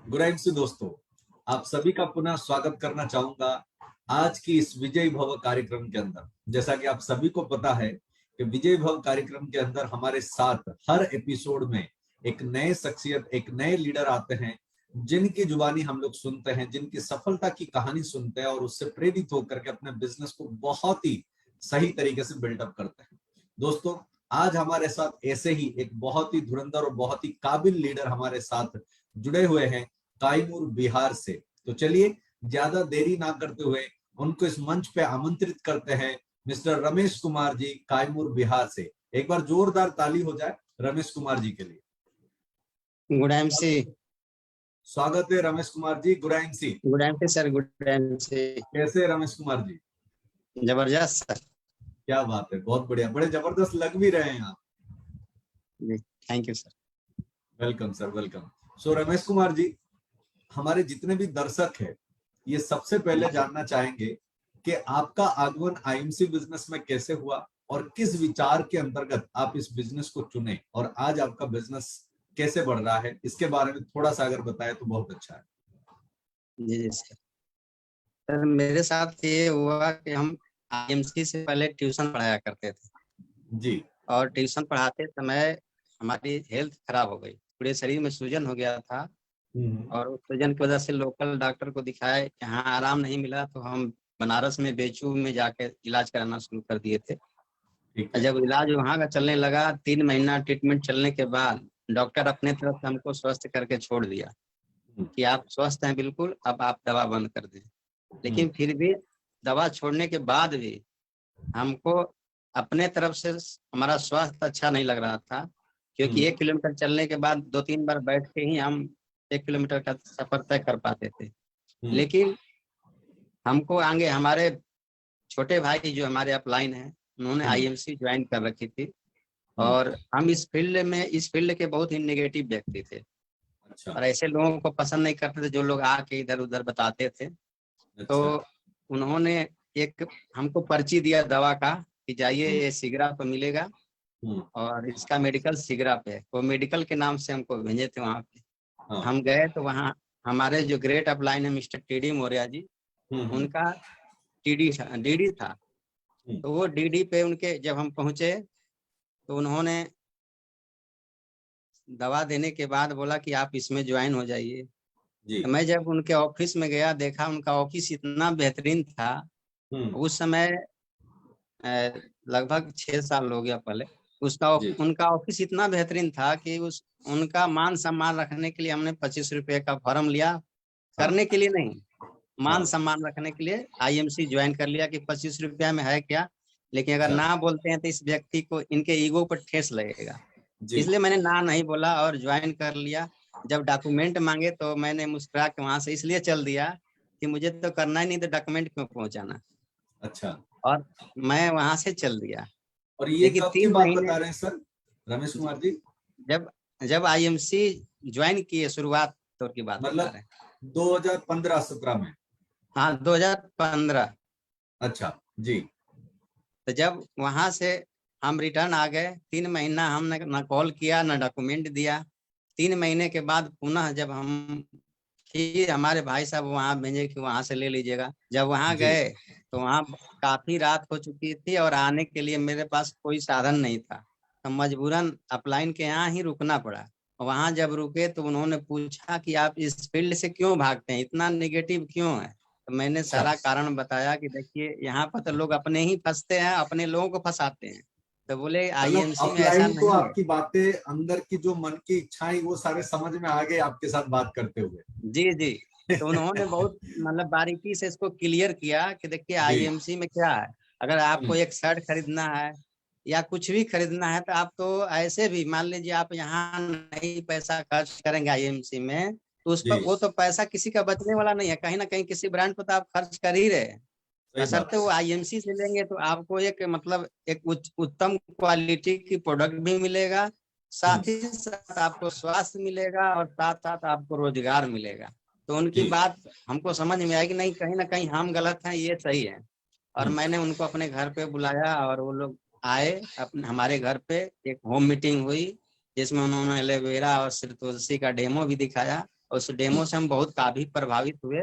Good evening से दोस्तों, आप सभी का पुनः स्वागत करना चाहूंगा आज की इस विजय भव कार्यक्रम के अंदर। जैसा कि आप सभी को पता है कि विजय भव कार्यक्रम के अंदर हमारे साथ हर एपिसोड में एक नए शख्सियत, एक नए लीडर आते हैं, जिनकी जुबानी हम लोग सुनते हैं, जिनकी सफलता की कहानी सुनते हैं और उससे प्रेरित होकर के अपने बिजनेस को बहुत ही सही तरीके से बिल्डअप करते हैं। दोस्तों, आज हमारे साथ ऐसे ही एक बहुत ही धुरंधर और बहुत ही काबिल लीडर हमारे साथ जुड़े हुए हैं कायमूर बिहार से। तो चलिए ज्यादा देरी ना करते हुए उनको इस मंच पे आमंत्रित करते हैं, मिस्टर रमेश कुमार जी कायमूर बिहार से। एक बार जोरदार ताली हो जाए रमेश कुमार जी के लिए। गुड एमसी, स्वागत है Ramesh Kumar ji. Good MC. Good MC sir, good MC. कैसे है रमेश कुमार जी? जबरदस्त सर। क्या बात है, बहुत बढ़िया, बड़े जबरदस्त लग भी रहे हैं आप। Thank you sir. Welcome sir, welcome. So Ramesh Kumar ji, हमारे जितने भी दर्शक हैं ये सबसे पहले जानना चाहेंगे कि आपका आगमन आईएमसी बिजनेस में कैसे हुआ और किस विचार के अंतर्गत आप इस बिजनेस को चुने और आज आपका बिजनेस कैसे बढ़ रहा है, इसके बारे में थोड़ा सा अगर बताए तो बहुत अच्छा है। जी सर। सर मेरे साथ ये हुआ कि हम आईएमसी से पहले ट्यूशन पढ़ाया करते थे जी। और ट्यूशन पढ़ाते समय हमारी हेल्थ खराब हो गई, पूरे शरीर में सूजन हो गया था और उस सूजन की वजह से लोकल डॉक्टर को दिखाए, यहाँ आराम नहीं मिला तो हम बनारस में बेचू में जाके इलाज कराना शुरू कर दिए थे। जब इलाज वहाँ का चलने लगा, 3 महीना ट्रीटमेंट चलने के बाद डॉक्टर अपने तरफ से हमको स्वस्थ करके छोड़ दिया कि आप स्वस्थ हैं बिल्कुल, अब आप दवा बंद कर दें। लेकिन फिर भी दवा छोड़ने के बाद भी हमको अपने तरफ से हमारा स्वास्थ्य अच्छा नहीं लग रहा था, क्योंकि 1 किलोमीटर चलने के बाद 2-3 बार बैठ के ही हम 1 किलोमीटर का सफर तय कर पाते थे। लेकिन हमको आगे हमारे छोटे भाई जो हमारे अपलाइन हैं, उन्होंने आईएमसी ज्वाइन कर रखी थी और हम इस फील्ड के बहुत ही नेगेटिव व्यक्ति थे। अच्छा। और ऐसे लोगों को पसंद नहीं करते थे जो लोग आके इधर उधर बताते थे। अच्छा। तो उन्होंने एक हमको पर्ची दिया दवा का कि जाइए ये सिगरा पे मिलेगा और इसका मेडिकल सिगरा पे है। वो मेडिकल के नाम से हमको भेजे थे वहाँ पे। हम गए तो वहाँ हमारे जो ग्रेट अपलाइन है मिस्टर टीडी मौर्य जी, उनका डीडी था। तो वो डीडी पे उनके जब हम पहुंचे तो उन्होंने दवा देने के बाद बोला कि आप इसमें ज्वाइन हो जाइए। तो मैं जब उनके ऑफिस में गया, देखा उनका ऑफिस इतना बेहतरीन था। उस समय लगभग 6 साल हो गया पहले, उनका ऑफिस इतना बेहतरीन था कि उनका मान सम्मान रखने के लिए हमने 25 रुपए का फॉर्म लिया। करने के लिए नहीं, मान सम्मान रखने के लिए आईएमसी ज्वाइन कर लिया कि 25 रुपया में है क्या, लेकिन अगर ना बोलते हैं तो इस व्यक्ति को इनके ईगो पर ठेस लगेगा। इसलिए मैंने ना नहीं बोला और ज्वाइन कर लिया। जब डॉक्यूमेंट मांगे तो मैंने मुस्कुरा के वहां से इसलिए चल दिया कि मुझे तो करना ही नहीं, तो डॉक्यूमेंट क्यों पहुंचाना। अच्छा। और मैं वहां से चल दिया। और ये कब की बात बता रहे हैं सर रमेश कुमार जी? जब आईएमसी ज्वाइन किए, शुरुआत दौर की बात मतलब 2015-17 में? हाँ, 2015। अच्छा जी। तो जब वहां से हम रिटर्न आ गए, 3 महीना हमने ना कॉल किया ना डॉक्यूमेंट दिया। 3 महीने के बाद पुनः जब हम फिर हमारे भाई साहब वहां भेजे कि वहां से ले लीजिएगा। जब वहां गए तो वहां काफी रात हो चुकी थी और आने के लिए मेरे पास कोई साधन नहीं था, तो मजबूरन अपलाइन के यहाँ ही रुकना पड़ा। वहां जब रुके तो उन्होंने पूछा कि आप इस फील्ड से क्यों भागते हैं, इतना नेगेटिव क्यों है। तो मैंने सारा कारण बताया कि देखिए यहाँ पर तो लोग अपने ही फंसते हैं, अपने लोगों को फंसाते हैं। तो बोले आईएमसी में ऐसा नहीं है। आपकी बातें, अंदर की जो मन की इच्छाएं, वो सारे समझ में आ गए आपके साथ बात करते हुए। जी जी। तो उन्होंने बहुत मतलब बारीकी से इसको क्लियर किया कि देखिए आईएमसी में क्या है। अगर आपको एक शर्ट खरीदना है या कुछ भी खरीदना है तो आप तो ऐसे भी मान लीजिए आप यहाँ नहीं पैसा खर्च करेंगे आईएमसी में, तो उस पर वो तो पैसा किसी का बचने वाला नहीं है। कहीं ना कहीं किसी ब्रांड पर तो आप खर्च कर ही रहे हैं। बशर्ते वो आईएमसी से लेंगे तो आपको एक मतलब एक उत्तम क्वालिटी की प्रोडक्ट भी मिलेगा, साथ ही साथ आपको स्वास्थ्य मिलेगा और साथ साथ आपको रोजगार मिलेगा। तो उनकी बात हमको समझ में आई कि नहीं, कहीं ना कहीं हम गलत हैं, ये सही है। और मैंने उनको अपने घर पे बुलाया और वो लोग आए अपने हमारे घर पे। एक होम मीटिंग हुई जिसमें उन्होंने एलोवेरा और श्री तुलसी का डेमो भी दिखाया उस डेमो से हम बहुत काफी प्रभावित हुए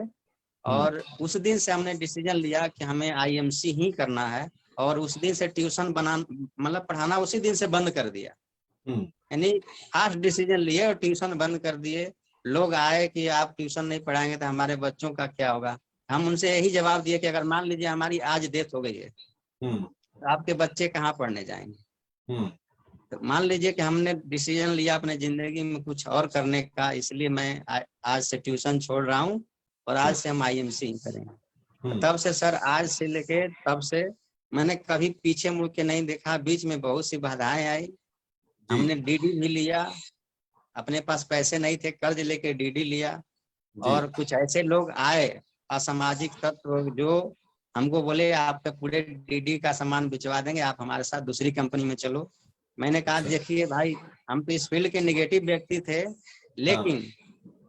और उस दिन से हमने डिसीजन लिया कि हमें आईएमसी ही करना है और उस दिन से ट्यूशन मतलब पढ़ाना उसी दिन से बंद कर दिया। यानी फास्ट डिसीजन लिए और ट्यूशन बंद कर दिए। लोग आए कि आप ट्यूशन नहीं पढ़ाएंगे तो हमारे बच्चों का क्या होगा। हम उनसे यही जवाब दिए कि अगर मान लीजिए हमारी आज डेथ हो गई है तो आपके बच्चे कहाँ पढ़ने जाएंगे। तो मान लीजिए कि हमने डिसीजन लिया अपने जिंदगी में कुछ और करने का, इसलिए मैं आज से ट्यूशन छोड़ रहा हूँ और आज से हम आईएमसी करेंगे। तब से सर, आज से लेके तब से मैंने कभी पीछे मुड़ के नहीं देखा। बीच में बहुत सी बाधाएं आई, हमने डीडी भी लिया, अपने पास पैसे नहीं थे, कर्ज लेके डीडी लिया और कुछ ऐसे लोग आए असामाजिक तत्व जो हमको बोले आपके पूरे डीडी का सामान बिचवा देंगे, आप हमारे साथ दूसरी कंपनी में चलो। मैंने कहा देखिए भाई, हम तो इस फील्ड के नेगेटिव व्यक्ति थे, लेकिन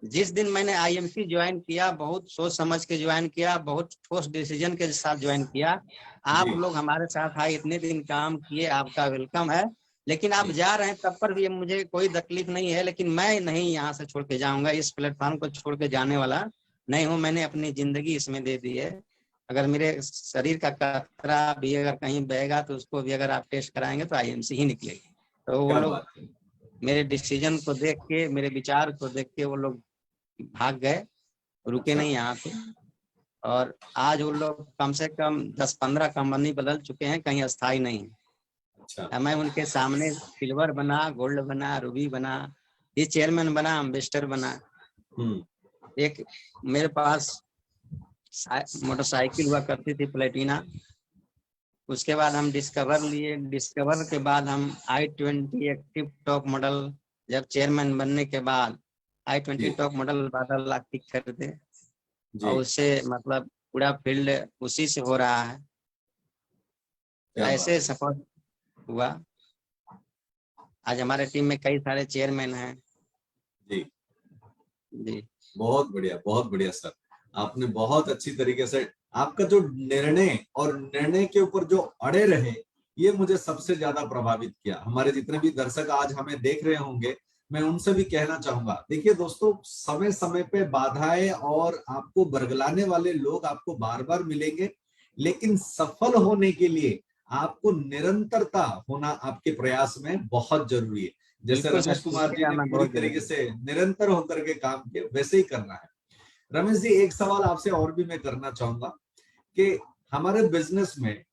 जिस दिन मैंने आईएमसी ज्वाइन किया, बहुत सोच समझ के ज्वाइन किया, बहुत ठोस डिसीजन के साथ ज्वाइन किया। आप लोग हमारे साथ आए, इतने दिन काम किए, आपका वेलकम है। लेकिन आप जा रहे हैं तब पर भी मुझे कोई तकलीफ नहीं है, लेकिन मैं नहीं यहाँ से छोड़ के जाऊंगा, इस प्लेटफॉर्म को छोड़ के जाने वाला नहीं हूँ। मैंने अपनी जिंदगी इसमें दे दी है। अगर मेरे शरीर का कतरा भी अगर कहीं बहेगा तो उसको भी अगर आप टेस्ट कराएंगे तो आईएमसी ही निकलेगी। तो वो लोग मेरे डिसीजन को देख के, मेरे विचार को देख के वो लोग भाग गए, रुके नहीं यहाँ पे। और आज वो लोग कम से कम 10-15 कंपनी बदल चुके हैं, कहीं अस्थाई नहीं है। मैं उनके सामने सिल्वर बना, गोल्ड बना, रूबी बना, ये चेयरमैन बना, एम्बेसडर बना। एक मेरे पास मोटरसाइकिल हुआ करती थी प्लेटिना, उसके बाद हम डिस्कवर लिए, डिस्कवर के बाद हम i20 एक्टिव टॉप मॉडल, जब चेयरमैन बनने के बाद i20 टॉप मॉडल 12 लाख की खरीदे और उससे मतलब पूरा फील्ड उसी से हो रहा है। ऐसे सफल हुआ। आज हमारे टीम में कई सारे चेयरमैन हैं। जी जी, बहुत बढ़िया सर। आपने बहुत अच्छी तरीके से आपका जो निर्णय और निर्णय के ऊपर जो अड़े रहे, ये मुझे सबसे ज्यादा प्रभावित किया। हमारे जितने भी दर्शक आज हमें देख रहे होंगे, मैं उनसे भी कहना चाहूंगा, देखिए दोस्तों, समय समय पे बाधाएं और आपको बरगलाने वाले लोग आपको बार बार मिलेंगे, लेकिन सफल होने के लिए आपको निरंतरता होना आपके प्रयास में बहुत जरूरी है। जैसे रमेश कुमार जी ने पूरी तरीके से निरंतर होकर के काम किया, वैसे ही करना है। रमेश जी, एक सवाल आपसे और भी मैं करना चाहूंगा कि हमारे बिजनेस में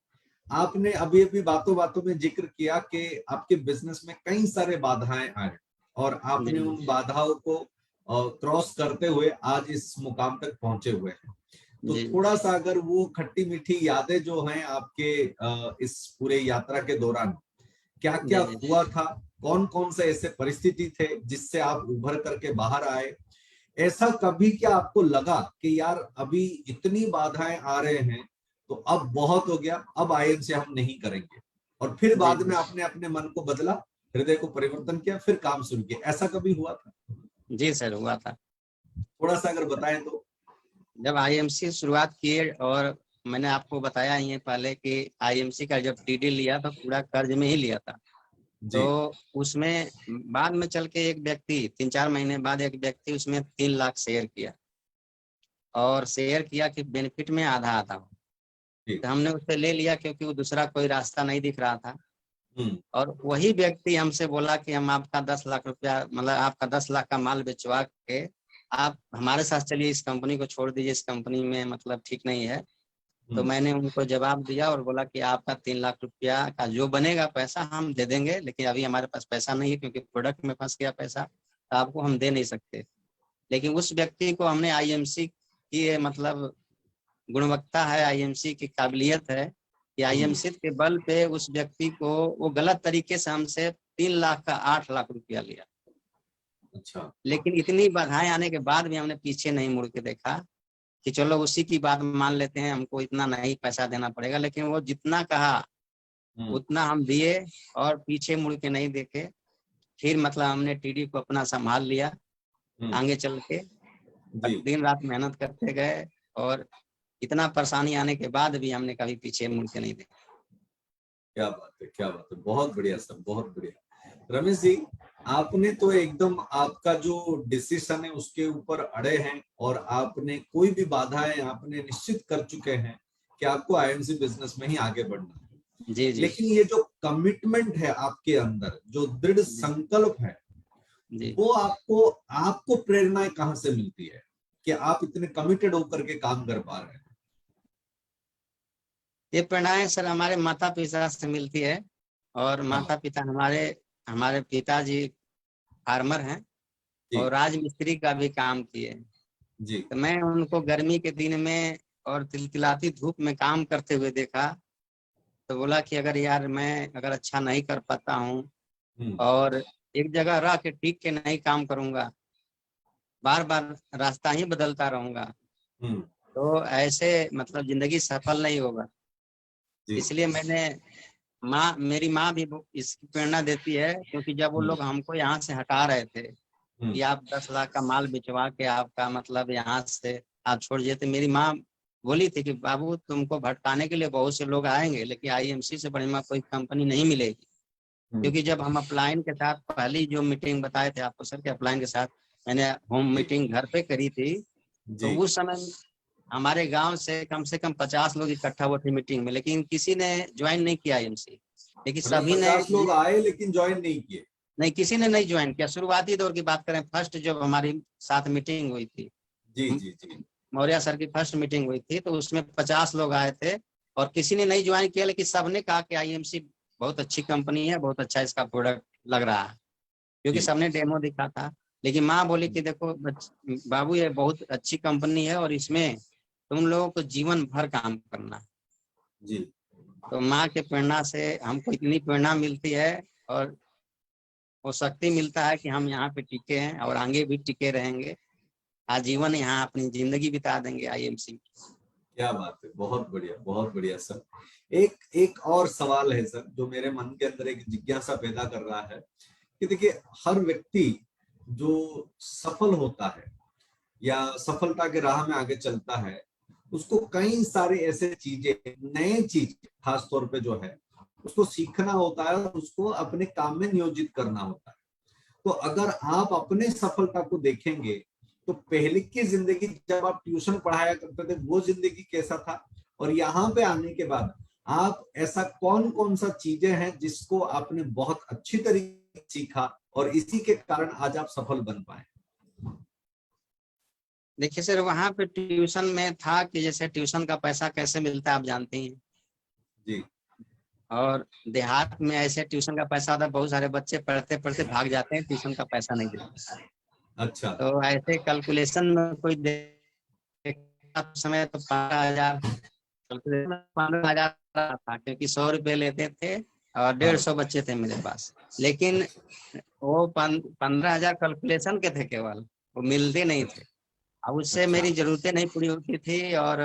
आपने अभी अभी बातों बातों में जिक्र किया कि आपके बिजनेस में कई सारे बाधाएं आए और आपने उन बाधाओं को क्रॉस करते हुए आज इस मुकाम तक पहुंचे हुए हैं। तो थोड़ा सा अगर वो खट्टी मीठी यादें जो हैं आपके इस पूरे यात्रा के दौरान क्या क्या हुआ था, कौन कौन से ऐसे परिस्थिति थे जिससे आप उभर करके बाहर आए, ऐसा कभी क्या आपको लगा कि यार अभी इतनी बाधाएं आ रहे हैं तो अब बहुत हो गया, अब आईएमसी हम नहीं करेंगे, और फिर बाद में आपने अपने मन को बदला, हृदय को परिवर्तन किया, फिर काम शुरू किया, ऐसा कभी हुआ था? जी सर, हुआ था। थोड़ा सा अगर बताएं तो। जब आईएमसी शुरुआत किए, और मैंने आपको बताया ही है पहले कि आईएमसी का जब डीडी लिया तो पूरा कर्ज में ही लिया था। तो उसमें बाद में चल के एक व्यक्ति 3-4 महीने बाद एक व्यक्ति उसमें 3 लाख शेयर किया, और शेयर किया कि बेनिफिट में आधा आधा हो। तो हमने उससे ले लिया क्योंकि वो दूसरा कोई रास्ता नहीं दिख रहा था। और वही व्यक्ति हमसे बोला कि हम आपका 10 लाख रुपया, मतलब आपका 10 लाख का माल बेचवा के आप हमारे साथ चलिए, इस कंपनी को छोड़ दीजिए, इस कंपनी में मतलब ठीक नहीं है। तो मैंने उनको जवाब दिया और बोला कि आपका 3 लाख रुपया का जो बनेगा पैसा हम दे देंगे, लेकिन अभी हमारे पास पैसा नहीं है क्योंकि प्रोडक्ट में फंस गया पैसा, तो आपको हम दे नहीं सकते। लेकिन उस व्यक्ति को हमने आईएमसी की मतलब गुणवत्ता है, आईएमसी की काबिलियत है कि आईएमसी के बल पे उस व्यक्ति को वो गलत तरीके से हमसे 3 लाख का 8 लाख रुपया लिया। अच्छा। लेकिन इतनी बाधाएं आने के बाद भी हमने पीछे नहीं मुड़ के देखा कि चलो उसी की बात मान लेते हैं, हमको इतना नहीं पैसा देना पड़ेगा। लेकिन वो जितना कहा उतना हम दिए और पीछे मुड़ के नहीं देखे। फिर मतलब हमने टीडी को अपना संभाल लिया आगे चल के, दिन रात मेहनत करते गए, और इतना परेशानी आने के बाद भी हमने कभी पीछे मुड़ के नहीं देखा। क्या बात है, क्या बात है, बहुत बढ़िया सर, बहुत बढ़िया। रमेश जी, आपने तो एकदम आपका जो डिसीजन है उसके ऊपर अड़े हैं और आपने कोई भी बाधाएं आपने निश्चित कर चुके हैं कि आपको आईएमसी बिजनेस में ही आगे बढ़ना है। जी जी लेकिन ये जो कमिटमेंट है आपके अंदर, जो दृढ़ जी संकल्प है, जी। वो आपको आपको प्रेरणाएं कहाँ से मिलती है कि आप इतने कमिटेड होकर के काम कर पा रहे हैं? ये प्रेरणाएं सर हमारे माता पिता से मिलती है। और क्या माता बात। पिता हमारे हमारे पिताजी फार्मर हैं जी और राजमिस्त्री का भी काम किए। जी। तो मैं उनको गर्मी के दिन में और तिलतिलाती धूप में काम करते हुए देखा। तो बोला कि अगर यार मैं अगर अच्छा नहीं कर पाता हूँ हम्म और एक जगह रह के टिक के नहीं काम करूंगा, बार बार रास्ता ही बदलता रहूंगा, हम्म। तो ऐसे मतलब जिंदगी सफल नहीं होगा। जी। इसलिए मैंने मेरी माँ भी इसकी प्रेरणा देती है, क्योंकि जब वो हम्म लोग हमको यहाँ से हटा रहे थे हम्म। कि आप 10 लाख का माल बिचवा के आपका मतलब यहाँ से आप छोड़ दिए, तो मेरी माँ बोली थी कि बाबू तुमको भटकाने के लिए बहुत से लोग आएंगे, लेकिन आईएमसी से बड़ी माँ कोई कंपनी नहीं मिलेगी। हम्म। क्योंकि जब हम अपलाइन के साथ पहली जो मीटिंग बताए थे आपको सर के अपलाइन के साथ मैंने होम जी मीटिंग घर पे करी थी, तो जी। उस समय हमारे गांव से कम 50 लोग इकट्ठा हुए थे मीटिंग में, लेकिन किसी ने ज्वाइन नहीं किया आईएमसी। लेकिन मतलब सभी ने 50 लोग आए लेकिन ज्वाइन नहीं किए। नहीं, किसी ने नहीं ज्वाइन किया। शुरुआती दौर की बात करें, फर्स्ट जब हमारी साथ मीटिंग हुई थी, जी जी जी। मौर्य सर की फर्स्ट मीटिंग हुई थी, तो उसमें 50 लोग आए थे और किसी ने नहीं ज्वाइन किया, लेकिन सबने कहा कि आईएमसी बहुत अच्छी कंपनी है, बहुत अच्छा इसका प्रोडक्ट लग रहा है, क्योंकि जी सबने डेमो दिखा था। लेकिन माँ बोली कि देखो बाबू ये बहुत अच्छी कंपनी है और इसमें तुम लोगों को जीवन भर काम करना है। जी। तो माँ के प्रेरणा से हमको इतनी प्रेरणा मिलती है और वो शक्ति मिलता है कि हम यहाँ पे टिके हैं और आगे भी टिके रहेंगे, आजीवन यहाँ अपनी जिंदगी बिता देंगे आईएमसी। क्या बात है, बहुत बढ़िया सर। एक एक और सवाल है सर जो मेरे मन के अंदर एक जिज्ञासा पैदा कर रहा है कि देखिए, हर व्यक्ति जो सफल होता है या सफलता के राह में आगे चलता है, उसको कई सारे ऐसे चीजें, नए चीज खास तौर पे जो है उसको सीखना होता है और उसको अपने काम में नियोजित करना होता है। तो अगर आप अपने सफलता को देखेंगे तो पहले की जिंदगी जब आप ट्यूशन पढ़ाया करते थे वो जिंदगी कैसा था, और यहाँ पे आने के बाद आप ऐसा कौन कौन सा चीजें हैं जिसको आपने बहुत अच्छी तरीके से सीखा और इसी के कारण आज आप सफल बन पाए? देखिए सर, वहाँ पे ट्यूशन में था कि जैसे ट्यूशन का पैसा कैसे मिलता है आप जानते हैं, जी। और देहात में ऐसे ट्यूशन का पैसा होता है, बहुत सारे बच्चे पढ़ते पढ़ते भाग जाते हैं, ट्यूशन का पैसा नहीं देते। अच्छा। तो ऐसे कैलकुलेशन में कोई देखा तो समय तो 15,000, कैलकुलेशन में 15,000 था, क्योंकि 100 रुपये लेते थे और हाँ। 150 बच्चे थे मेरे पास। लेकिन वो 15,000 कैलकुलेशन के थे केवल, वो मिलते नहीं थे। अब उससे अच्छा। मेरी जरूरतें नहीं पूरी होती थी और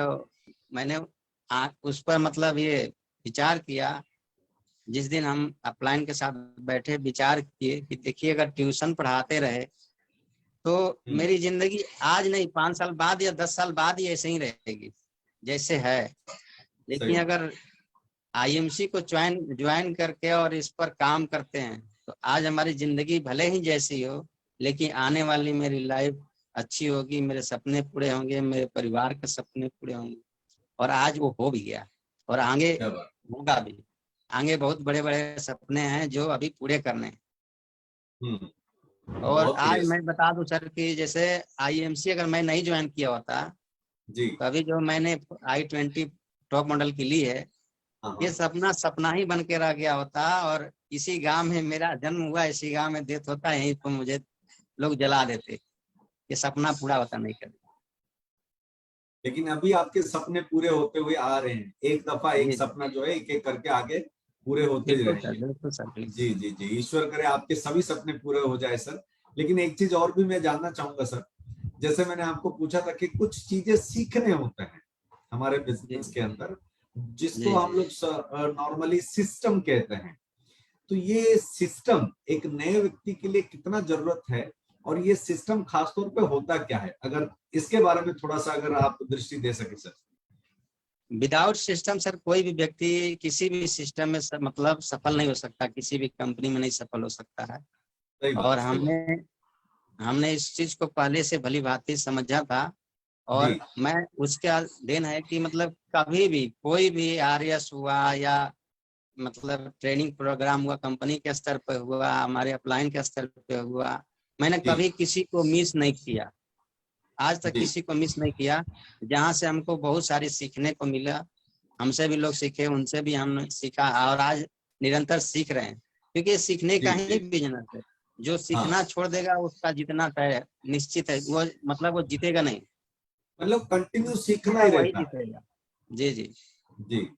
मैंने उस पर मतलब ये विचार किया। जिस दिन हम अपलाइन के साथ बैठे विचार किए कि देखिए अगर ट्यूशन पढ़ाते रहे तो हम्म। मेरी जिंदगी आज नहीं 5 साल बाद या 10 साल बाद ही ऐसे ही रहेगी जैसे है। सही लेकिन बात। अगर आईएमसी को ज्वाइन ज्वाइन करके और इस पर काम करते हैं तो आज हमारी जिंदगी भले ही जैसी हो, लेकिन आने वाली मेरी लाइफ अच्छी होगी, मेरे सपने पूरे होंगे, मेरे परिवार के सपने पूरे होंगे। और आज वो हो भी गया और आगे क्या बात। होगा भी। आगे बहुत बड़े बड़े सपने हैं जो अभी पूरे करने हैं। और बहुत आज बढ़िया मैं सर। बता दूं सर कि जैसे आईएमसी अगर मैं नहीं ज्वाइन किया होता जी। तो अभी जो मैंने i20 टॉप मॉडल की ली है, हाँ ये हाँ। सपना सपना ही बन के रह गया होता। और इसी गांव में मेरा जन्म हुआ, इसी गांव में डेथ होता, यहीं पर मुझे लोग जला देते, ये सपना पूरा होता नहीं कभी। लेकिन अभी आपके सपने पूरे होते हुए आ रहे हैं, एक दफा एक जी सपना जो है एक एक करके आगे पूरे होते ही बिल्कुल सर, रहेंगे। बिल्कुल सर, बिल्कुल। जी जी जी, ईश्वर करे आपके सभी सपने पूरे हो जाए सर। लेकिन एक चीज और भी मैं जानना चाहूंगा सर, जैसे मैंने आपको पूछा था कि कुछ चीजें सीखने होते हैं हमारे जी बिजनेस के अंदर, जिसको जी हम जी। लोग नॉर्मली सिस्टम कहते हैं। तो ये सिस्टम एक नए व्यक्ति के लिए कितना जरूरत है, और ये सिस्टम खासतौर पे होता क्या है, अगर इसके बारे में थोड़ा सा अगर आप दृष्टि दे सके सर। विदाउट सिस्टम सर कोई भी व्यक्ति किसी भी सिस्टम में मतलब सफल नहीं हो सकता, किसी भी कंपनी में नहीं सफल हो सकता है। सही बात, और सही बात। हमने इस चीज को पहले से भली भांति समझा था। और जी, मैं उसके देन है कि मतलब कभी भी कोई भी आरएस हुआ या मतलब ट्रेनिंग प्रोग्राम हुआ, कंपनी के स्तर पे हुआ, हमारे अपलाइन के स्तर पे हुआ, मैंने जी, कभी किसी को मिस नहीं किया। आज तक जी, किसी को मिस नहीं किया, जहाँ से हमको बहुत सारी सीखने को मिला। हमसे भी लोग सीखे, उनसे भी हमने सीखा, और आज निरंतर सीख रहे हैं, क्योंकि ये सीखने जी, का जी। ही बिजनेस है। जो हाँ, सीखना छोड़ देगा उसका जीतना तय निश्चित है, वो मतलब वो जीतेगा नहीं, मतलब कंटिन्यू सीखना सीखेगा ही वही रहता है। जीतेगा। जी जी, जी।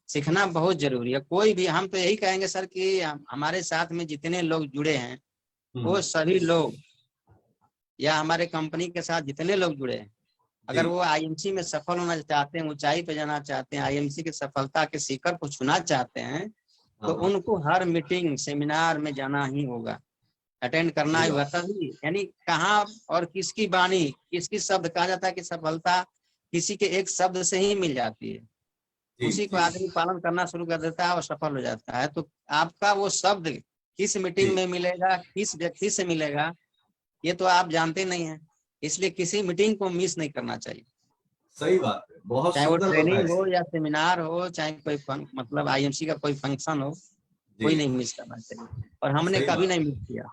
सीखना बहुत जरूरी है। कोई भी, हम तो यही कहेंगे सर कि हमारे साथ में जितने लोग जुड़े हैं, वो हम्म। सभी लोग, या हमारे कंपनी के साथ जितने लोग जुड़े हैं, जी। अगर वो आईएमसी में सफल होना चाहते हैं, ऊंचाई पे जाना चाहते हैं, आईएमसी की सफलता के शिखर को छूना चाहते हैं, तो हाँ, हाँ। उनको हर मीटिंग सेमिनार में जाना ही होगा, अटेंड करना सही ही होगा। बात। तभी यानी कहाँ और किसकी वाणी, किसकी शब्द, कहा जाता है कि सफलता किसी के एक शब्द से ही मिल जाती है। जी, उसी को जी, आदमी पालन करना शुरू कर देता है और सफल हो जाता है। तो आपका वो शब्द किस मीटिंग जी। में मिलेगा, किस व्यक्ति से मिलेगा, ये तो आप जानते नहीं है। इसलिए किसी मीटिंग को मिस नहीं करना चाहिए, सही बात है, बहुत चाहे वो सुंदर बताया ट्रेनिंग हो सर। या सेमिनार हो, चाहे कोई मतलब आईएमसी का कोई फंक्शन हो, जी। कोई नहीं मिस करना चाहिए। और हमने सही कभी बात। नहीं मिस किया।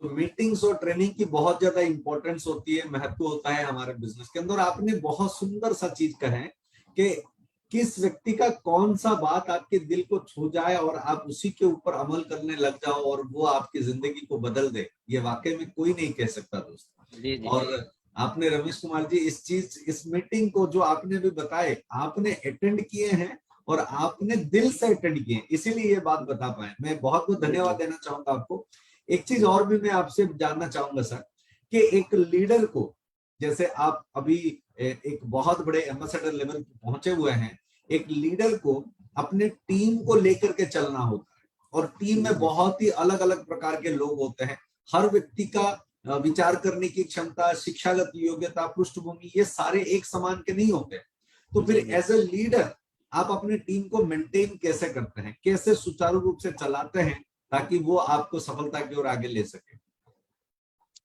तो मीटिंग्स और ट्रेनिंग की बहुत ज्यादा इंपॉर्टेंस होती है, महत्व होता है हमारे बिजनेस के अंदर। आपने बहुत सुंदर सा चीज कहे कि किस व्यक्ति का कौन सा बात आपके दिल को छू जाए और आप उसी के ऊपर अमल करने लग जाओ और वो आपकी जिंदगी को बदल दे, ये वाकई में कोई नहीं कह सकता दोस्त। जी जी और आपने रमेश कुमार जी इस मीटिंग को जो आपने भी बताए, आपने अटेंड किए हैं और आपने दिल से अटेंड किए, इसीलिए ये बात बता पाए। मैं बहुत बहुत जी धन्यवाद जी देना चाहूंगा आपको। एक चीज और भी मैं आपसे जानना चाहूंगा सर, कि एक लीडर को, जैसे आप अभी एक बहुत बड़े एम्बेसडर लेवल पे पहुंचे हुए हैं, एक लीडर को अपने टीम को लेकर के चलना होता है, और टीम जी में जी बहुत ही अलग अलग प्रकार के लोग होते हैं। हर व्यक्ति का विचार करने की क्षमता, शिक्षागत योग्यता, पृष्ठभूमि, ये सारे एक समान के नहीं होते। तो फिर जी जी। एज ए लीडर आप अपने टीम को मेंटेन कैसे करते हैं, कैसे सुचारू रूप से चलाते हैं, ताकि वो आपको सफलता की ओर आगे ले सके?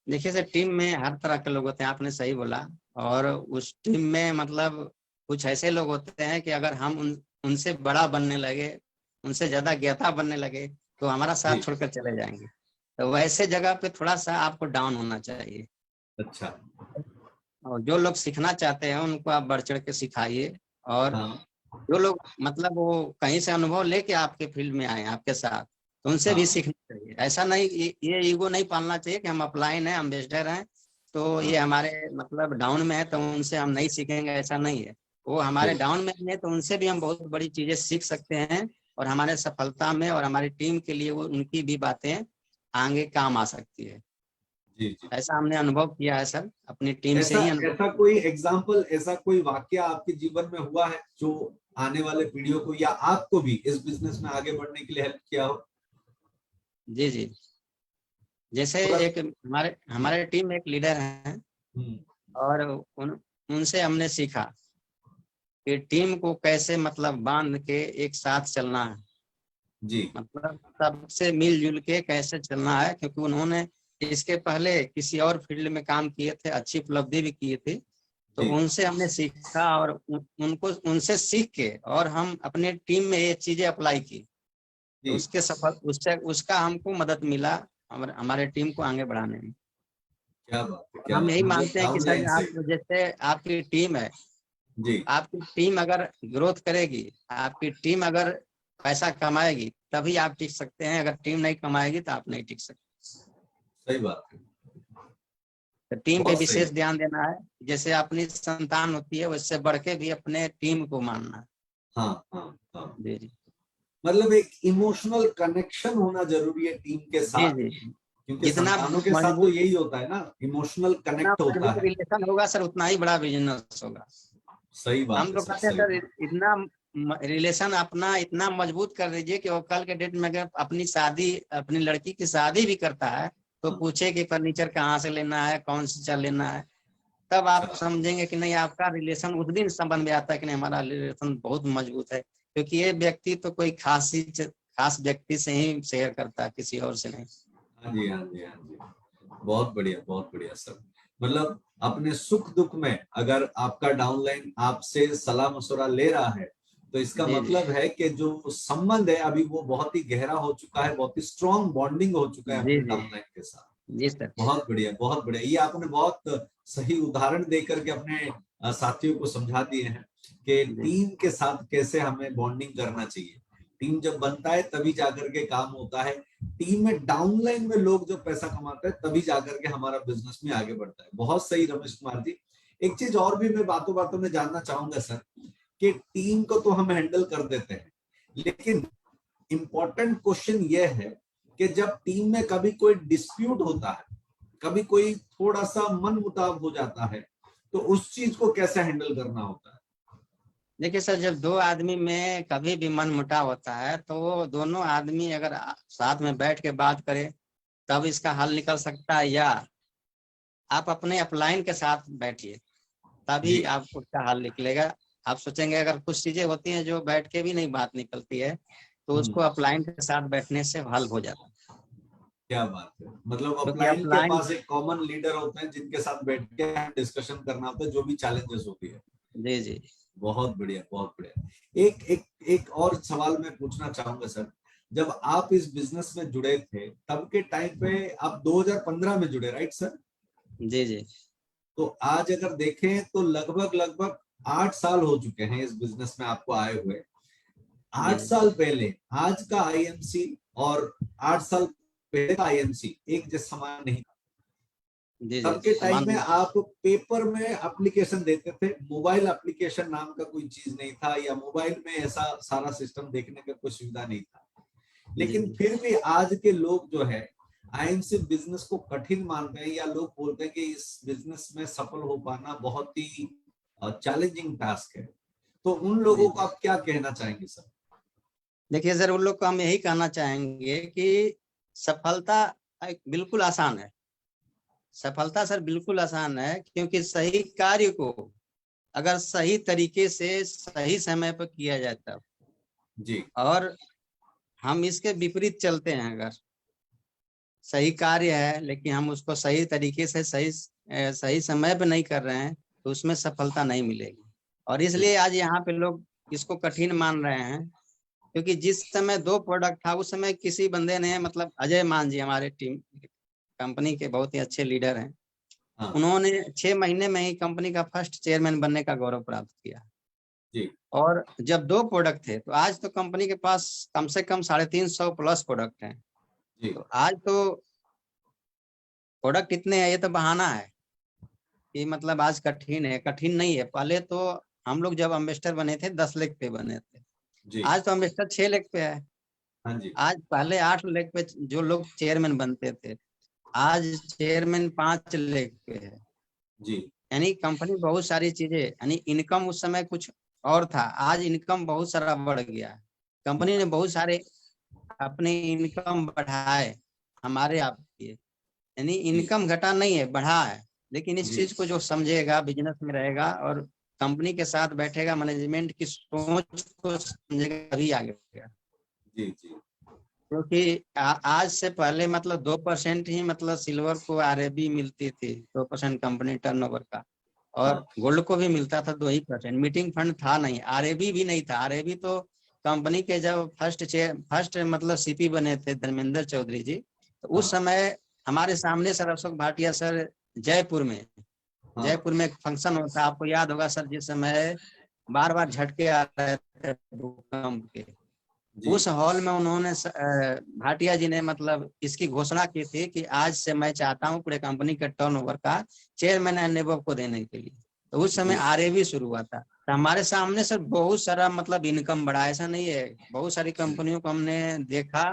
देखिए सर, टीम में हर तरह के लोग होते हैं, आपने सही बोला। और उस टीम में मतलब कुछ ऐसे लोग होते हैं कि अगर हम उनसे बड़ा बनने लगे, उनसे ज्यादा ज्ञाता बनने लगे, तो हमारा साथ जी। छोड़कर चले जाएंगे। तो वैसे जगह पे थोड़ा सा आपको डाउन होना चाहिए। अच्छा। और जो लोग सीखना चाहते हैं उनको आप बढ़ चढ़ के सिखाइए। और हाँ, जो लोग मतलब वो कहीं से अनुभव लेके आपके फील्ड में आए आपके साथ, तो उनसे भी हाँ, सीखना चाहिए। ऐसा नहीं, ये ईगो नहीं पालना चाहिए कि हम अपलाइन हैं, एम्बेसडर हैं, तो ये हाँ। हमारे मतलब डाउन में है तो उनसे हम नहीं सीखेंगे, ऐसा नहीं है। वो हमारे जी, डाउन में है तो उनसे भी हम बहुत बड़ी चीजें सीख सकते हैं, और हमारे सफलता में और हमारी टीम के लिए वो उनकी भी बातें आगे काम आ सकती है। जी, जी। ऐसा हमने अनुभव किया है सर, अपनी टीम से ऐसा ही अनुभव ऐसा किया। कोई एग्जाम्पल, ऐसा कोई वाक्य आपके जीवन में हुआ है जो आने वाले पीढ़ियों को या आपको भी इस बिजनेस में आगे बढ़ने के लिए हेल्प किया हो? जी जी। जैसे थोड़ा। एक हमारे हमारे टीम में एक लीडर हैं, हम्म। और उनसे हमने सीखा कि टीम को कैसे मतलब बांध के एक साथ चलना है, जी, मतलब सबसे मिलजुल के कैसे चलना है। क्योंकि उन्होंने इसके पहले किसी और फील्ड में काम किए थे, अच्छी उपलब्धि भी किए थे। तो जी, उनसे हमने सीखा, और उनको उनसे सीख के और हम अपने टीम में ये चीजें अप्लाई की, तो जी। उसके सफल उससे उसका हमको मदद मिला हमारे टीम को आगे बढ़ाने में। क्या बात है, और क्या हम बात, यही मतलब मानते हैं कि डाउन सर लाइन से। आप जैसे आपकी टीम है, जी। आपकी टीम अगर ग्रोथ करेगी, आपकी टीम अगर पैसा कमाएगी, तभी आप टिक सकते हैं। अगर टीम नहीं कमाएगी तो आप नहीं टिक सकते। सही बात है। तो टीम पे बहुत सही। विशेष ध्यान देना है। जैसे अपनी संतान होती है, उससे बढ़ के भी अपने टीम को मानना है। हाँ, हाँ, हाँ। जी जी मतलब एक इमोशनल कनेक्शन होना जरूरी है टीम के जी साथ, जी। क्योंकि जितना संतानों के साथ तो मजबूत यही होता है ना, इमोशनल जितना कनेक्ट होता मजबूत है। रिलेशन होगा सर, उतना ही बड़ा बिजनेस होगा। सही बात हम है तो सर, कहते हैं सही सर, बात। इतना रिलेशन अपना इतना मजबूत कर दीजिए कि वो कल के डेट में अगर अपनी शादी, अपनी लड़की की शादी भी करता है, तो हाँ। पूछे कि फर्नीचर कहाँ से लेना है, कौन सी चल लेना है। तब आप अच्छा। समझेंगे कि नहीं, आपका रिलेशन उस दिन संबंध में आता है कि नहीं, हमारा रिलेशन बहुत मजबूत है। क्योंकि ये व्यक्ति तो कोई खास चीज खास व्यक्ति से ही शेयर करता, किसी और से नहीं। हाँ जी, हाँ जी, हाँ जी, बहुत बढ़िया सर। मतलब अपने सुख दुख में अगर आपका डाउनलाइन आपसे सलाह मशवरा ले रहा है तो इसका जी जी मतलब है कि जो संबंध है अभी वो बहुत ही गहरा हो चुका है, बहुत ही स्ट्रॉन्ग बॉन्डिंग हो चुका है जी अपने जी डाउनलाइन के साथ। जी सर। बहुत बढ़िया, बहुत बढ़िया। ये आपने बहुत सही उदाहरण देकर के अपने साथियों को समझा दिए हैं कि जी टीम के साथ कैसे हमें बॉन्डिंग करना चाहिए। टीम जब बनता है तभी जाकर के काम होता है। टीम में डाउनलाइन में लोग जो पैसा कमाते हैं तभी जाकर के हमारा बिजनेस में आगे बढ़ता है। बहुत सही रमेश कुमार जी। एक चीज और भी मैं बातों बातों में जानना चाहूंगा सर, कि टीम को तो हम हैंडल कर देते हैं, लेकिन इंपॉर्टेंट क्वेश्चन ये है कि जब टीम में कभी कोई डिस्प्यूट होता है, कभी कोई थोड़ा सा मन मुताब हो जाता है, तो उस चीज को कैसे हैंडल करना होता है? देखिए सर, जब दो आदमी में कभी भी मन मुटाव होता है तो वो दोनों आदमी अगर साथ में बैठ के बात करें तब इसका हल निकल सकता है, या आप अपने अपलाइन के साथ बैठिए तभी जी। आप उसका हल निकलेगा। आप सोचेंगे अगर कुछ चीजें होती हैं जो बैठ के भी नहीं बात निकलती है, तो उसको अपलाइन के साथ बैठने से हल हो जाता है। क्या बात है, मतलब क्योंकि अपलाइन के अपलाइन, पास एक कॉमन लीडर होते हैं जिनके साथ बैठ के डिस्कशन करना होता है जो भी चैलेंजेस होती है। जी जी बहुत बढ़िया, बहुत बढ़िया। एक एक एक और सवाल मैं पूछना चाहूंगा सर। जब आप इस बिजनेस में जुड़े थे तब के टाइम पे आप 2015 में जुड़े, राइट सर? जी जी तो आज अगर देखें तो लगभग लगभग 8 साल हो चुके हैं इस बिजनेस में आपको आए हुए। जी 8 साल पहले आज का आईएमसी और 8 साल पहले का आईएमसी एक जैसा समान नहीं। जी जी तब के टाइम समान। में आप पेपर में एप्लीकेशन देते थे, मोबाइल एप्लीकेशन नाम का कोई चीज नहीं था, या मोबाइल में ऐसा सारा सिस्टम देखने का कोई सुविधा नहीं था। जी लेकिन जी फिर भी आज के लोग जो है आईएमसी बिजनेस को कठिन मानते हैं, या लोग बोलते हैं कि इस बिजनेस में सफल हो पाना बहुत ही चैलेंजिंग टास्क है। तो उन जी लोगों को जी। आप क्या कहना चाहेंगे सर? देखिए सर, उन लोग को हम यही कहना चाहेंगे कि सफलता बिल्कुल आसान है। सफलता सर बिल्कुल आसान है, क्योंकि सही कार्य को अगर सही तरीके से सही समय पर किया जाए तब। जी और हम इसके विपरीत चलते हैं, अगर सही कार्य है लेकिन हम उसको सही तरीके से सही समय पे नहीं कर रहे हैं तो उसमें सफलता नहीं मिलेगी। और जी इसलिए आज यहाँ पे लोग इसको कठिन मान रहे हैं, क्योंकि जिस समय दो प्रोडक्ट था उस समय किसी बंदे ने, मतलब अजय मान जी हमारे टीम कंपनी के बहुत ही अच्छे लीडर हैं, हाँ उन्होंने 6 महीने में ही कंपनी का फर्स्ट चेयरमैन बनने का गौरव प्राप्त किया। जी और जब दो प्रोडक्ट थे तो आज तो कंपनी के पास कम से कम 350 प्लस प्रोडक्ट हैं। जी तो आज तो प्रोडक्ट इतने हैं, ये तो बहाना है कि मतलब आज कठिन है। कठिन नहीं है। पहले तो हम लोग जब इन्वेस्टर बने थे 10 लाख पे बने थे, जी। आज तो इन्वेस्टर 6 लाख पे है। हाँ जी। आज पहले 8 लाख पे जो लोग चेयरमैन बनते थे, आज चेयरमैन 5 लाख पे है। जी यानी कंपनी बहुत सारी चीजें, यानी इनकम उस समय कुछ और था, आज इनकम बहुत सारा बढ़ गया है। कंपनी ने बहुत सारे अपने इनकम बढ़ाए हमारे आपके, यानी जी इनकम घटा नहीं है, बढ़ा है। लेकिन इस जी चीज को जो समझेगा, बिजनेस में रहेगा और कंपनी के साथ बैठेगा, मैनेजमेंट की सोच को समझेगा, तभी आगे बढ़ेगा। जी जी क्योंकि आज से पहले मतलब 2% ही मतलब सिल्वर को आरएबी मिलती थी, 2% कंपनी टर्नओवर का, और हाँ गोल्ड को भी मिलता था 2% मीटिंग फंड था नहीं, आरएबी भी नहीं था। आरएबी तो कंपनी के जब फर्स्ट मतलब सीपी बने थे धर्मेंद्र चौधरी जी, तो उस हाँ समय हमारे सामने सर अशोक भाटिया सर हाँ जयपुर में एक फंक्शन होता, आपको याद होगा सर, जिस समय बार बार झटके आ रहे थे भूकंप के, जी उस हॉल में उन्होंने भाटिया जी ने मतलब इसकी घोषणा की थी कि आज से मैं चाहता हूं पूरे कंपनी के टर्नओवर का चेयरमैन एंड एबव को देने के लिए। तो उस समय जी आरएबी शुरू हुआ था। तो हमारे सामने सर बहुत सारा मतलब इनकम बढ़ा, ऐसा नहीं है। बहुत सारी कंपनियों को हमने देखा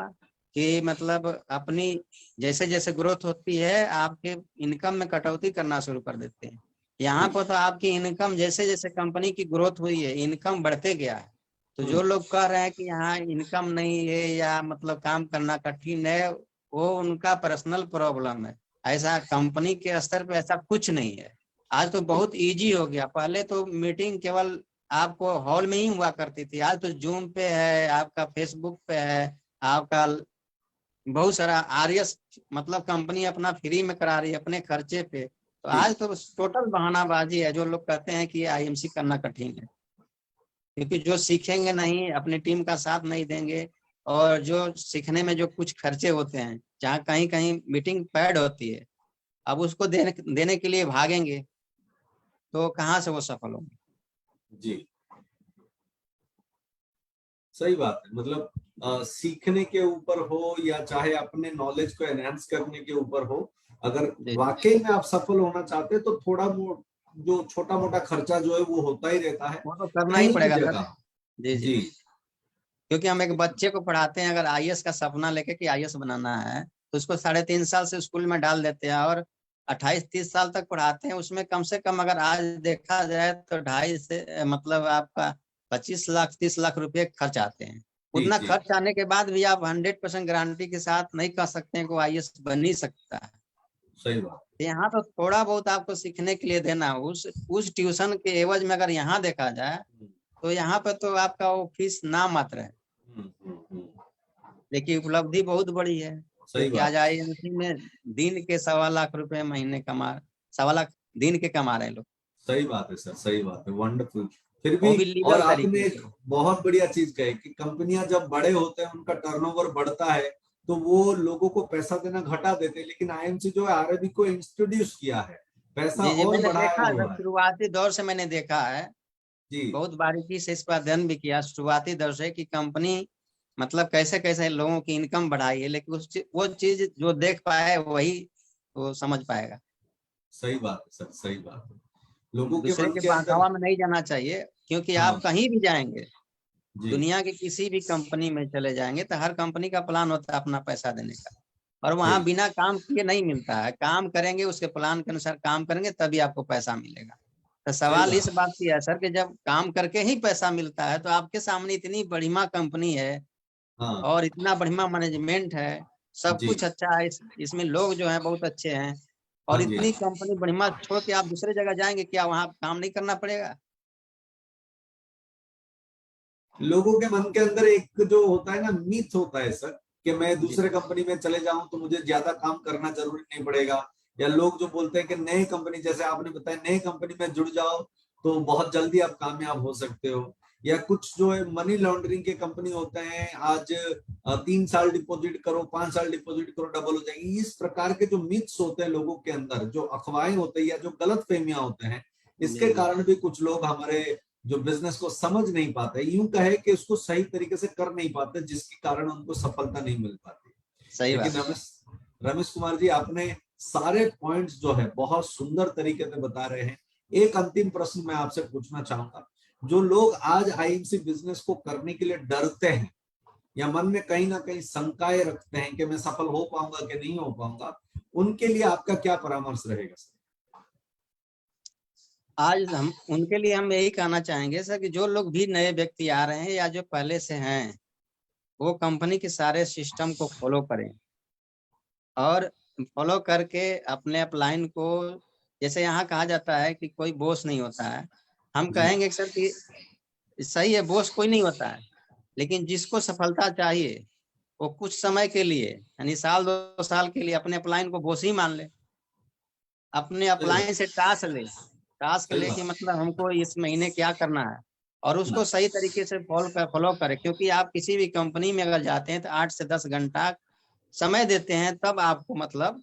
कि मतलब अपनी जैसे जैसे ग्रोथ होती है आपके इनकम में कटौती करना शुरू कर देते हैं। यहाँ जी। पर तो आपकी इनकम जैसे जैसे कंपनी की ग्रोथ हुई है, इनकम बढ़ते गया है। तो हम्म। जो लोग कह रहे हैं कि यहाँ इनकम नहीं है या मतलब काम करना कठिन है, वो उनका पर्सनल प्रॉब्लम है। ऐसा कंपनी के स्तर पे ऐसा कुछ नहीं है। आज तो जी बहुत इजी हो गया। पहले तो मीटिंग केवल आपको हॉल में ही हुआ करती थी, आज तो जूम पे है, आपका फेसबुक पे है, आपका बहुत सारा आरएस मतलब कंपनी अपना फ्री में करा रही है अपने खर्चे पे। तो आज तो टोटल बहानाबाजी है जो लोग कहते हैं कि आईएमसी करना कठिन है, क्योंकि जो सीखेंगे नहीं, अपनी टीम का साथ नहीं देंगे, और जो सीखने में जो कुछ खर्चे होते हैं, जहाँ कहीं कहीं मीटिंग पैड होती है, अब उसको देने के लिए भागेंगे तो कहाँ से वो सफल होंगे। जी सही बात है। मतलब सीखने के ऊपर हो या चाहे अपने नॉलेज को एनहांस करने के ऊपर हो, अगर वाकई में आप सफल होना चाहते हैं तो थोड़ा जो छोटा मोटा खर्चा जो है वो होता ही रहता है वो तो करना ही कहीं भी पड़ेगा सर। जगह। जी जी। जी क्योंकि हम एक बच्चे को पढ़ाते हैं, अगर आईएएस का सपना लेके कि आईएएस बनाना है, तो उसको 3.5 साल से स्कूल में डाल देते हैं और 28-30 साल तक पढ़ाते हैं। उसमें कम से कम अगर आज देखा जाए तो 2.5 से मतलब आपका 25 लाख 30 लाख रुपए खर्च आते हैं। जी उतना जी खर्च आने के बाद भी आप 100% गारंटी के साथ नहीं कह सकते हैं कि वो आईएएस बन ही सकता है। सही बात। यहाँ तो थोड़ा बहुत आपको सीखने के लिए देना, उस ट्यूशन के एवज में अगर यहाँ देखा जाए तो यहाँ पे तो आपका वो फीस नाम मात्र है, लेकिन उपलब्धि बहुत बड़ी है। सही क्योंकि बात आज आईएमसी में दिन के 1.25 लाख रुपए महीने कमा, 1.25 लाख दिन के कमा रहे हैं लोग। सही बात है सर, सही बात है, वंडरफुल। फिर वो भी भी और लीगल आपने तरीके एक से। बहुत बढ़िया चीज कही कि कंपनियां जब बड़े होते हैं उनका टर्नओवर बढ़ता है तो वो लोगों को पैसा देना घटा देते हैं, लेकिन आईएमसी जो है आरएबी को इंट्रोड्यूस किया है, पैसा जी जी, और मैंने बढ़ाया देखा है हुआ सर, है। शुरुआती दौर से मैंने देखा है, जी बहुत बारीकी से इस पर अध्ययन भी किया शुरुआती दौर से, कि कंपनी मतलब कैसे कैसे लोगों की इनकम बढ़ाई है। लेकिन वो चीज जो देख पाए वही वो समझ पाएगा। सही बात है सर, सही बात है। लोगों के दूसरे मन के के अंदर। बहकावा में नहीं जाना चाहिए, क्योंकि हाँ आप कहीं भी जाएंगे, जी दुनिया की किसी भी कंपनी में चले जाएंगे तो हर कंपनी का प्लान होता है अपना पैसा देने का, और वहां सही। बिना काम किए नहीं मिलता है। काम करेंगे, उसके प्लान के अनुसार काम करेंगे तभी आपको पैसा मिलेगा। तो सही सवाल इस बात। बात की है सर कि जब काम करके ही पैसा मिलता है, तो आपके सामने इतनी बढ़िया कंपनी है हाँ और इतना बढ़िया मैनेजमेंट है, सब जी कुछ अच्छा है, इसमें लोग जो है बहुत अच्छे हैं, और हाँ जी इतनी कंपनी बढ़िया छोड़ के आप दूसरे जगह जाएंगे, क्या वहां काम नहीं करना पड़ेगा? लोगों के मन के अंदर एक जो होता है ना मिथ होता है सर, कि मैं जी दूसरे कंपनी में चले जाऊं तो मुझे ज्यादा काम करना जरूरी नहीं पड़ेगा। या लोग जो बोलते हैं कि नए कंपनी, जैसे आपने बताया, नए कंपनी में जुड़ जाओ तो बहुत जल्दी आप कामयाब हो सकते हो। या कुछ जो है मनी लॉन्ड्रिंग के कंपनी होते हैं, आज 3 साल डिपॉजिट करो, 5 साल डिपॉजिट करो, डबल हो जाएगी। इस प्रकार के जो मिथ्स होते हैं लोगों के अंदर, जो अफवाहें होते हैं या जो गलत फहमियां होते हैं, जी इसके जी। कारण भी कुछ लोग हमारे जो बिजनेस को समझ नहीं पाते, यूं कहे कि उसको सही तरीके से कर नहीं पाते, जिसके कारण उनको सफलता नहीं मिल पाती। सही लेकिन बात है। रमेश रमेश कुमार जी, आपने सारे पॉइंट्स जो है बहुत सुंदर तरीके से बता रहे हैं। एक अंतिम प्रश्न मैं आपसे पूछना चाहूंगा। जो लोग आज आईएमसी बिजनेस को करने के लिए डरते हैं या मन में कहीं ना कहीं शंकाएं रखते हैं कि मैं सफल हो पाऊंगा कि नहीं हो पाऊंगा, उनके लिए आपका क्या परामर्श रहेगा सर? आज हम उनके लिए हम यही कहना चाहेंगे सर कि जो लोग भी नए व्यक्ति आ रहे हैं या जो पहले से हैं, वो कंपनी के सारे सिस्टम को फॉलो करें, और फॉलो करके अपने अपलाइन को, जैसे यहाँ कहा जाता है कि कोई बॉस नहीं होता है, हम जी कहेंगे सर कि सही है, बॉस कोई नहीं होता है, लेकिन जिसको सफलता चाहिए वो कुछ समय के लिए, यानी 1-2 साल के लिए, अपने अपलाइन को बॉस ही मान ले। अपने सही बात, अपलाइन से टास्क ले, टास्क सही लेके बात। मतलब हमको इस महीने क्या करना है, और उसको सही तरीके से फॉलो करें। क्योंकि आप किसी भी कंपनी में अगर जाते हैं तो 8 से 10 घंटा समय देते हैं, तब आपको मतलब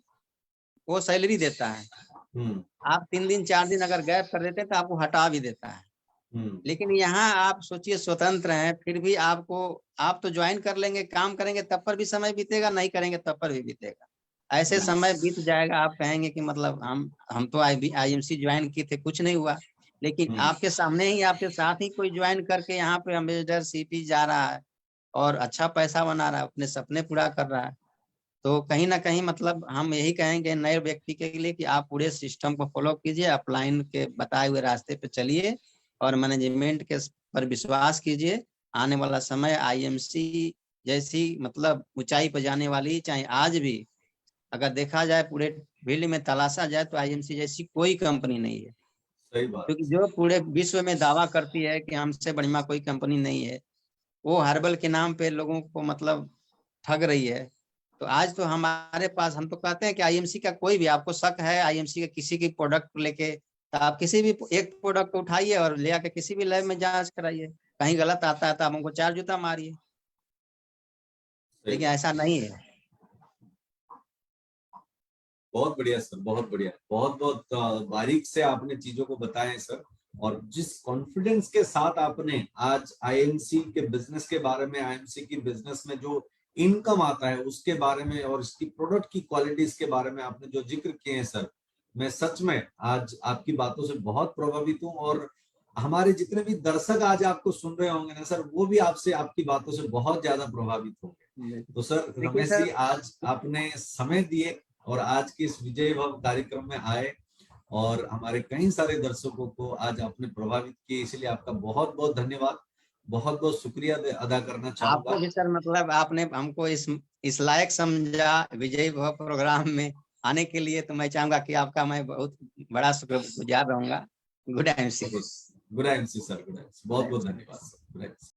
वो सैलरी देता है। हम्म आप 3 दिन 4 दिन अगर गैप कर देते हैं तो आपको हटा भी देता है। हम्म लेकिन यहाँ आप सोचिए, स्वतंत्र हैं, फिर भी आपको, आप तो ज्वाइन कर लेंगे, काम करेंगे, तब पर भी समय बीतेगा, नहीं करेंगे तब पर भी बीतेगा। ऐसे समय बीत जाएगा, आप कहेंगे कि मतलब हम तो आईएमसी ज्वाइन किए थे, कुछ नहीं हुआ। लेकिन हम्म आपके सामने ही, आपके साथ ही कोई ज्वाइन करके यहाँ पे अम्बेसडर सीपी जा रहा है और अच्छा पैसा बना रहा है, अपने सपने पूरा कर रहा है। तो कहीं ना कहीं मतलब हम यही कहेंगे नए व्यक्ति के लिए कि आप पूरे सिस्टम को फॉलो कीजिए, अपलाइन के बताए हुए रास्ते पे चलिए, और मैनेजमेंट के पर विश्वास कीजिए। आने वाला समय आईएमसी जैसी मतलब ऊंचाई पर जाने वाली, चाहे आज भी अगर देखा जाए पूरे फील्ड में तलाशा जाए तो आईएमसी जैसी कोई कंपनी नहीं है। सही बात। क्योंकि जो पूरे विश्व में दावा करती है कि हमसे बढ़िया कोई कंपनी नहीं है, वो हर्बल के नाम पे लोगों को मतलब ठग रही है। तो आज तो हमारे पास, हम तो कहते हैं कि आईएमसी का कोई भी आपको शक है, आईएमसी का किसी की प्रोडक्ट लेके, तो आप किसी भी एक प्रोडक्ट उठाइए और ले आके किसी भी लैब में जांच कराइए। कहीं गलत आता है तो आप हमको 4 जूता मारिए, लेकिन ऐसा नहीं है। बहुत बढ़िया सर, बहुत बढ़िया, बहुत बहुत बारीक से आपने चीजों को बताया है सर। और जिस कॉन्फिडेंस के साथ आपने आज आईएमसी के बिजनेस के बारे में, आईएमसी की बिजनेस में जो इनकम आता है उसके बारे में, और इसकी प्रोडक्ट की क्वालिटीज के बारे में आपने जो जिक्र किए हैं सर, मैं सच में आज आपकी बातों से बहुत प्रभावित हूँ। और हमारे जितने भी दर्शक आज आपको सुन रहे होंगे ना सर, वो भी आपसे, आपकी बातों से बहुत ज्यादा प्रभावित होंगे। तो सर रमेश जी, आज आपने समय दिए और आज के इस विजय भव कार्यक्रम में आए और हमारे कई सारे दर्शकों को आज आपने प्रभावित किए, इसलिए आपका बहुत बहुत धन्यवाद, बहुत बहुत शुक्रिया अदा करना चाहूंगा। आपको भी सर, मतलब आपने हमको इस लायक समझा विजय भव प्रोग्राम में आने के लिए, तो मैं चाहूंगा कि आपका मैं बहुत बड़ा शुक्रगुजार रहूंगा। Good MC. Good MC sir, good MC, बहुत बहुत धन्यवाद सर, गुड एमसी।